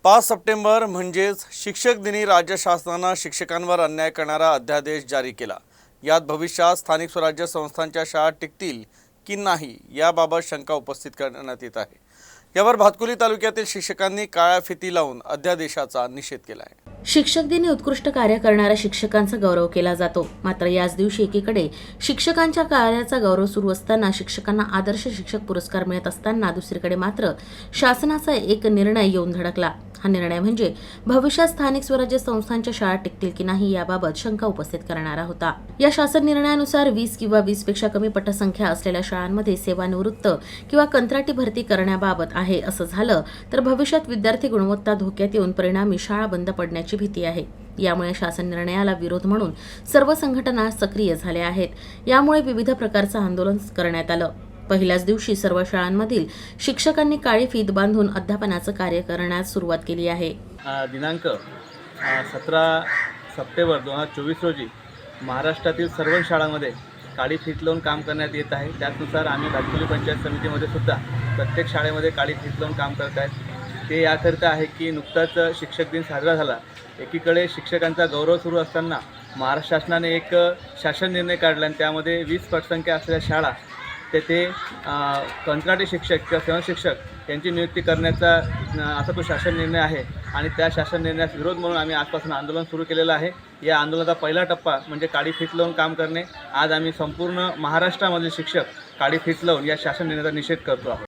5 September म्हणजेच शिक्षक दिनी राज्य शासनाने शिक्षकांवर अन्याय करणारा अध्यादेश जारी केला। यात भविष्यात स्थानिक स्वराज्य संस्थांच्या शाळा टिकतील की नाही याबाबत शंका उपस्थित करण्यात येत आहे। यावर भातकुली तालुक्यातील शिक्षकांनी काळ्या फिती लावून अध्यादेशाचा निषेध केला आहे। शिक्षक दिनी उत्कृष्ट कार्य करणाऱ्या शिक्षकांचा गौरव केला जातो। मात्र याच दिवशी एकीकडे शिक्षकांच्या कार्याचा गौरव सुरू असताना शिक्षकांना आदर्श शिक्षक पुरस्कार मिळत असताना दुसरीकडे मात्र शासनाचा एक निर्णय येऊन धडकला। हा निर्णय म्हणजे भविष्यात स्थानिक स्वराज्य संस्थांच्या शाळा टिकतील की नाही याबाबत शंका उपस्थित करणारा होता। या शासन निर्णयानुसार 20 किंवा 20 पेक्षा कमी पटसंख्या असलेल्या शाळांमध्ये सेवानिवृत्त किंवा कंत्राटी भरती करण्याबाबत आहे। असं झालं तर भविष्यात विद्यार्थी गुणवत्ता धोक्यात येऊन परिणामी शाळा बंद पडण्याची भीती आहे। यामुळे शासन निर्णयाला विरोध म्हणून सर्व संघटना सक्रिय झाल्या आहेत। यामुळे विविध प्रकारचं आंदोलन करण्यात आलं। पहिल्याच दिवशी सर्व शाळांमधील शिक्षकांनी काळी फीत बांधून अध्यापनाचं कार्य करण्यास सुरुवात केली आहे। दिनांक 17 सप्टेंबर 2024 रोजी महाराष्ट्रातील सर्व शाळांमध्ये काळी फीत लावून काम करण्यात येत आहे। त्यानुसार आम्ही भातकुली पंचायत समितीमध्ये सुद्धा प्रत्येक शाळेमध्ये काळी फीत लावून काम करत आहेत। ते याकरिता आहे की नुकताच शिक्षक दिन साजरा झाला। एकीकडे शिक्षकांचा गौरव सुरू असताना महाराष्ट्र शासनाने एक शासन निर्णय काढला आणि त्यामध्ये 20 पटसंख्या असलेल्या शाळा तेथे कंत्राटी शिक्षक किंवा सहशिक्षक यांची नियुक्ती करण्याचा असा तो शासन निर्णय आहे आणि त्या शासन निर्णयास विरोध म्हणून आम्ही आजपासून आंदोलन सुरू केलेलं आहे। या आंदोलनाचा पहिला टप्पा म्हणजे काळी फीत लावून काम करणे। आज आम्ही संपूर्ण महाराष्ट्रामधील शिक्षक काळी फीत लावून या शासन निर्णयाचा निषेध करतो आहोत।